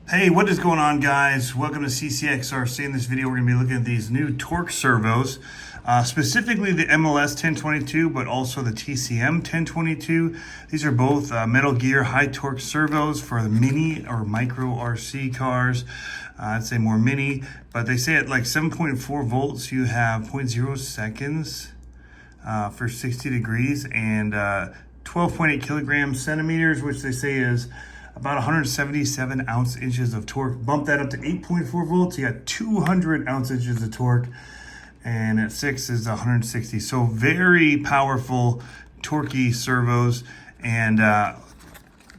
Hey, what is going on, guys? Welcome to CCxRC. In this video, we're going to be looking at these new TORQ servos, specifically the MLS 1022, but also the TCM 1022. These are both Metal Gear high torque servos for the mini or micro RC cars. I'd say more mini, but they say at like 7.4 volts, you have 0.0 seconds for 60 degrees and 12.8 kilograms centimeters, which they say is about 177 ounce inches of torque. Bump that up to 8.4 volts, you got 200 ounce inches of torque, and at 6 is 160. So very powerful, torquey servos, and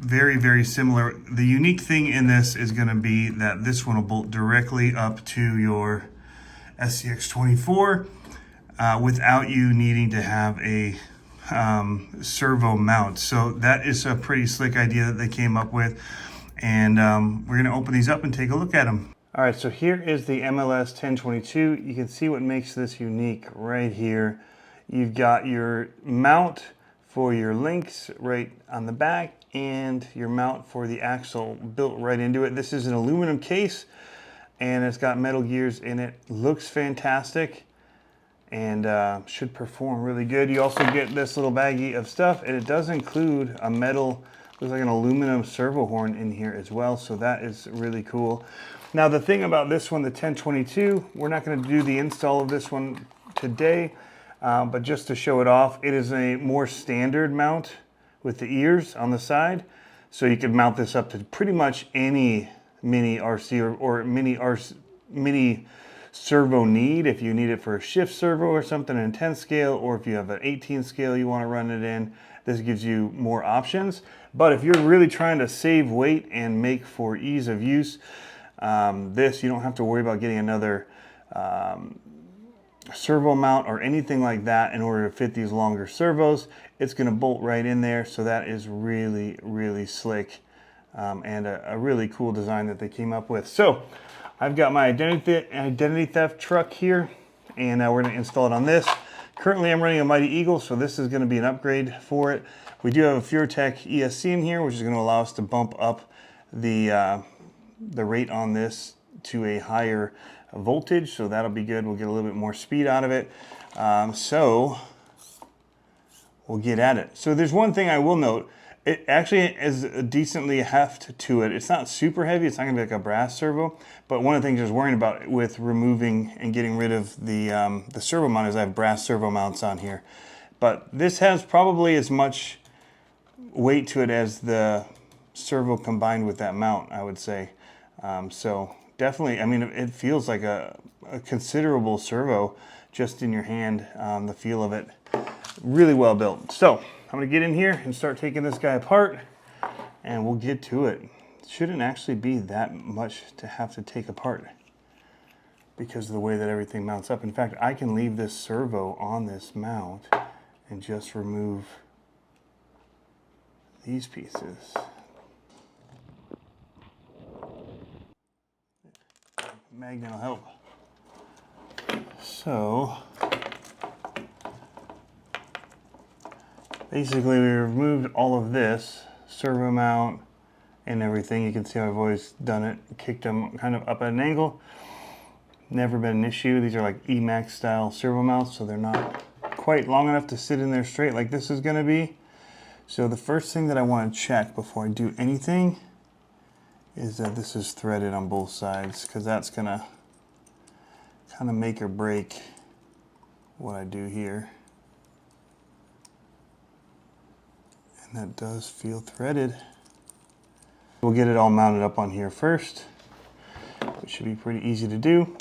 very, very similar. The unique thing in this is going to be that this one will bolt directly up to your CCx24 without you needing to have a servo mount. So that is a pretty slick idea that they came up with, and we're going to open these up and take a look at them. All right, so here is the MLS 1022. You can see what makes this unique right here. You've got your mount for your links right on the back and your mount for the axle built right into it. This is an aluminum case and it's got metal gears in it. Looks fantastic and should perform really good. You also get this little baggie of stuff, and it does include a metal, looks like an aluminum servo horn in here as well, so that is really cool. Now the thing about this one, the 1022, we're not going to do the install of this one today, but just to show it off, it is a more standard mount with the ears on the side, so you can mount this up to pretty much any mini RC or mini servo need. If you need it for a shift servo or something, an 10 scale, or if you have an 18 scale you want to run it in, this gives you more options. But if you're really trying to save weight and make for ease of use, this, you don't have to worry about getting another servo mount or anything like that in order to fit these longer servos. It's going to bolt right in there, so that is really, really slick, and a really cool design that they came up with. So I've got my identity theft truck here, and we're going to install it on this. Currently I'm running a Mighty Eagle, so this is going to be an upgrade for it. We do have a FureTech ESC in here, which is going to allow us to bump up the rate on this to a higher voltage, so that'll be good. We'll get a little bit more speed out of it. So we'll get at it. So there's one thing I will note. It actually is a decently heft to it. It's not super heavy. It's not gonna be like a brass servo. But one of the things I was worrying about with removing and getting rid of the servo mount is I have brass servo mounts on here. But this has probably as much weight to it as the servo combined with that mount, I would say. So definitely, I mean, it feels like a considerable servo just in your hand, the feel of it. Really well built. So I'm gonna get in here and start taking this guy apart, and we'll get to it. It shouldn't actually be that much to have to take apart because of the way that everything mounts up. In fact, I can leave this servo on this mount and just remove these pieces. Magnet will help. So basically, we removed all of this servo mount and everything. You can see how I've always done it. Kicked them kind of up at an angle. Never been an issue. These are like Emax style servo mounts, so they're not quite long enough to sit in there straight like this is going to be. So the first thing that I want to check before I do anything is that this is threaded on both sides, because that's going to kind of make or break what I do here. That does feel threaded. We'll get it all mounted up on here first, which should be pretty easy to do.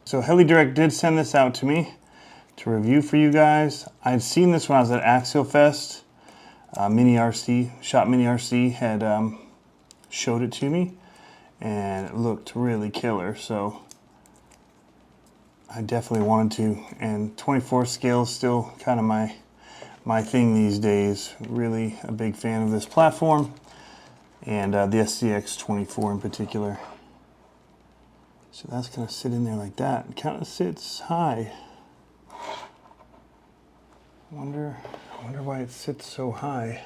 So Helidirect did send this out to me to review for you guys. I'd seen this when I was at Axial Fest. Mini RC, Shop Mini RC had showed it to me, and it looked really killer. So I definitely wanted to, and 24 scale is still kind of my thing these days. Really a big fan of this platform, and the CCx24 in particular. So that's going to sit in there like that. It kind of sits high. I wonder why it sits so high.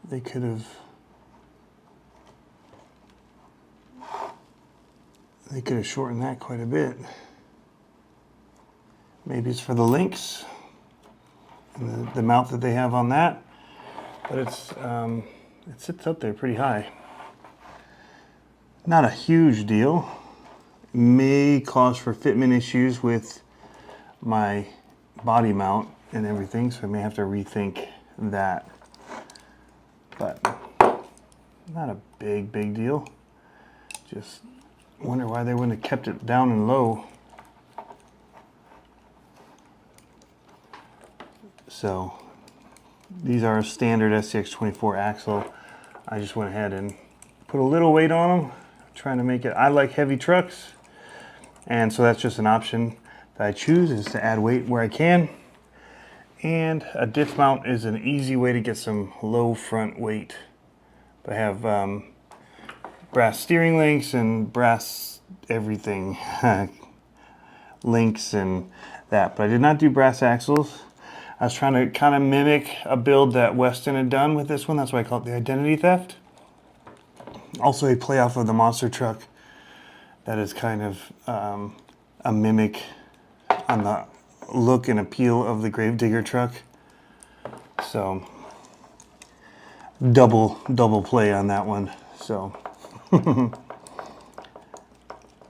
they could have shortened that quite a bit. Maybe it's for the links and the mount that they have on that, but it sits up there pretty high. Not a huge deal. May cause for fitment issues with my body mount and everything, so I may have to rethink that. But not a big deal. Just wonder why they wouldn't have kept it down and low. So these are a standard CCx24 axle. I just went ahead and put a little weight on them, trying to make it, I like heavy trucks, and so that's just an option that I choose, is to add weight where I can. And a diff mount is an easy way to get some low front weight. But I have brass steering links and brass everything, links and that, but I did not do brass axles. I was trying to kind of mimic a build that Weston had done with this one. That's why I call it the identity theft. Also a play off of the monster truck that is kind of a mimic on the look and appeal of the Gravedigger truck. So double play on that one. So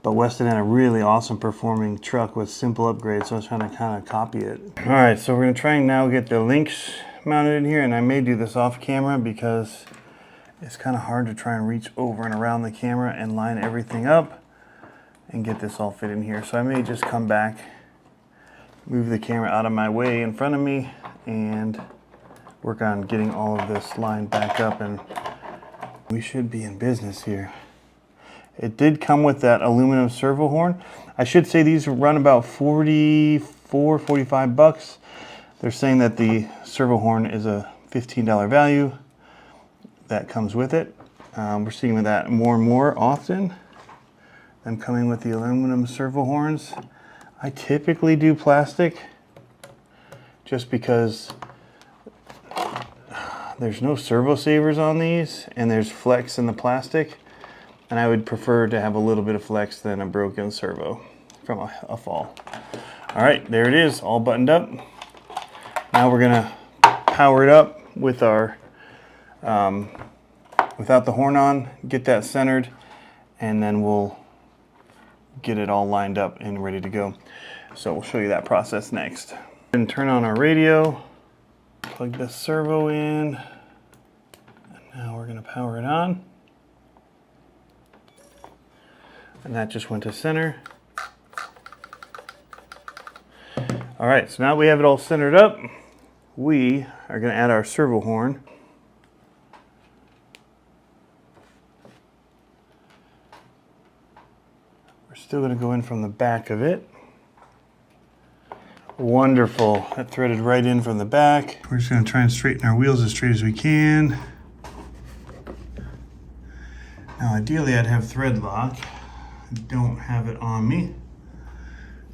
but Weston had a really awesome performing truck with simple upgrades, so I was trying to kind of copy it. All right, so we're gonna try and now get the links mounted in here, and I may do this off camera because it's kind of hard to try and reach over and around the camera and line everything up and get this all fit in here. So I may just come back, move the camera out of my way in front of me, and work on getting all of this lined back up, and we should be in business here. It did come with that aluminum servo horn. I should say these run about 44, 45 bucks. They're saying that the servo horn is a $15 value that comes with it. We're seeing that more and more often. Them coming with the aluminum servo horns. I typically do plastic just because there's no servo savers on these and there's flex in the plastic. And I would prefer to have a little bit of flex than a broken servo from a fall. All right, there it is, all buttoned up. Now we're gonna power it up with our, without the horn on, get that centered, and then we'll get it all lined up and ready to go. So we'll show you that process next. And turn on our radio, plug the servo in, and now we're gonna power it on. And that just went to center. All right, so now we have it all centered up. We are going to add our servo horn. We're still going to go in from the back of it. Wonderful, that threaded right in from the back. We're just going to try and straighten our wheels as straight as we can. Now ideally I'd have thread lock. Don't have it on me,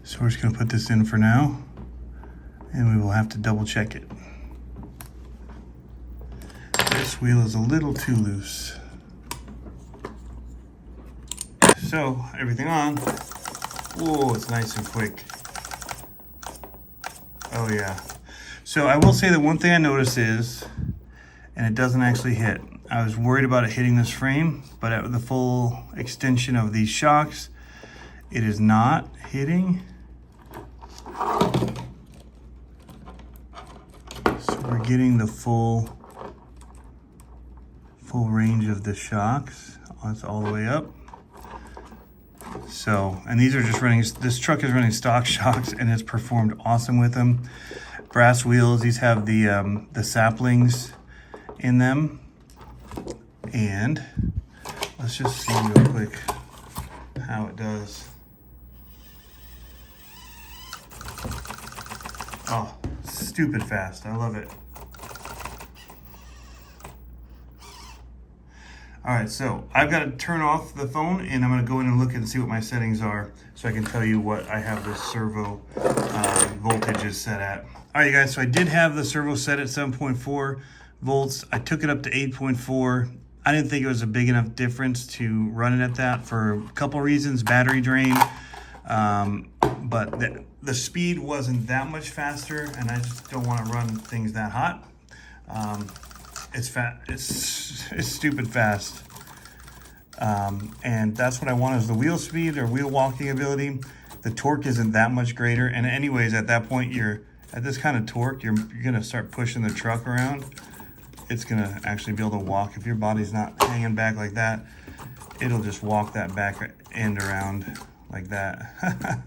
so we're just going to put this in for now, and we will have to double check it. This wheel is a little too loose. So everything on. Whoa, it's nice and quick. Oh yeah. So I will say that one thing I noticed is, and it doesn't actually hit. I was worried about it hitting this frame, but at the full extension of these shocks, it is not hitting. So we're getting the full range of the shocks. That's all the way up. So, and these are just running, this truck is running stock shocks and it's performed awesome with them. Brass wheels, these have the saplings in them. And let's just see real quick how it does. Oh, stupid fast. I love it. All right, so I've got to turn off the phone and I'm going to go in and look and see what my settings are so I can tell you what I have this servo voltage is set at. All right, you guys, so I did have the servo set at 7.4 volts. I took it up to 8.4. I didn't think it was a big enough difference to run it at that for a couple reasons. Battery drain, but the speed wasn't that much faster, and I just don't want to run things that hot. It's stupid fast. And that's what I want, is the wheel speed or wheel walking ability. The torque isn't that much greater, and anyways, at that point, you're at this kind of torque, you're gonna start pushing the truck around. It's gonna actually be able to walk. If your body's not hanging back like that, it'll just walk that back end around like that.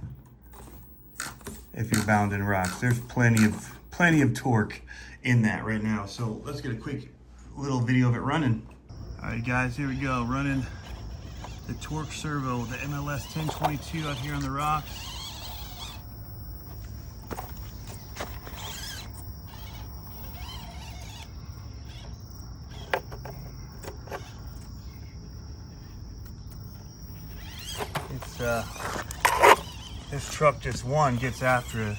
If you're bound in rocks, there's plenty of torque in that right now. So let's get a quick little video of it running. All right, guys, here we go, running the TORQ servo, the MLS 1022 out here on the rocks. It's this truck just gets after it.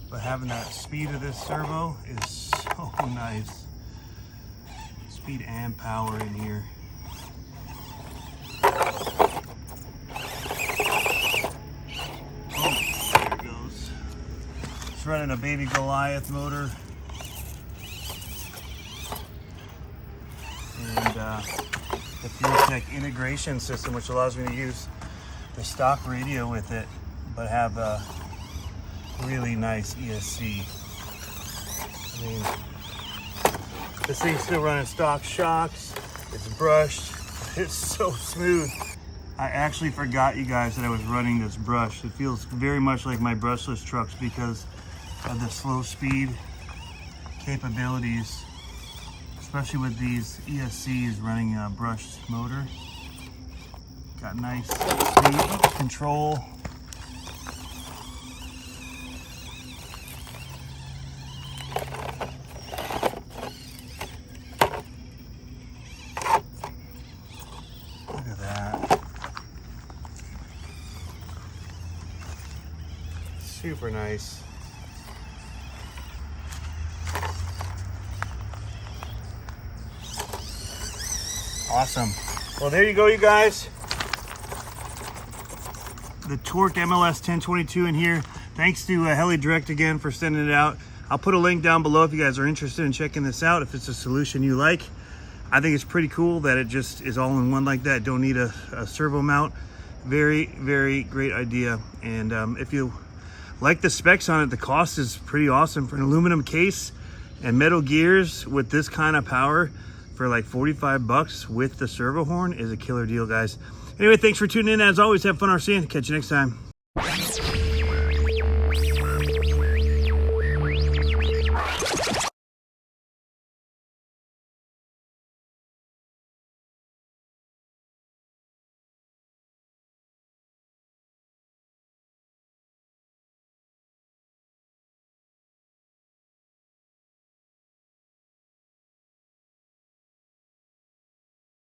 But having that speed of this servo is so nice. Speed and power in here. Oh, there it goes. It's running a baby Goliath motor. And the FuelTech integration system, which allows me to use the stock radio with it, but have a really nice ESC. I mean, this thing's still running stock shocks. It's brushed. It's so smooth. I actually forgot, you guys, that I was running this brush. It feels very much like my brushless trucks because of the slow speed capabilities, especially with these ESCs running a brushed motor. Got nice speed control. Super nice. Awesome. Well, there you go, you guys. The TORQ MLS 1022 in here. Thanks to Helidirect again for sending it out. I'll put a link down below if you guys are interested in checking this out, if it's a solution you like. I think it's pretty cool that it just is all in one like that. Don't need a servo mount. Very, very great idea. And if you like the specs on it, the cost is pretty awesome for an aluminum case and metal gears with this kind of power for like 45 bucks with the servo horn is a killer deal, guys. Anyway, thanks for tuning in. As always, have fun RCing. Catch you next time.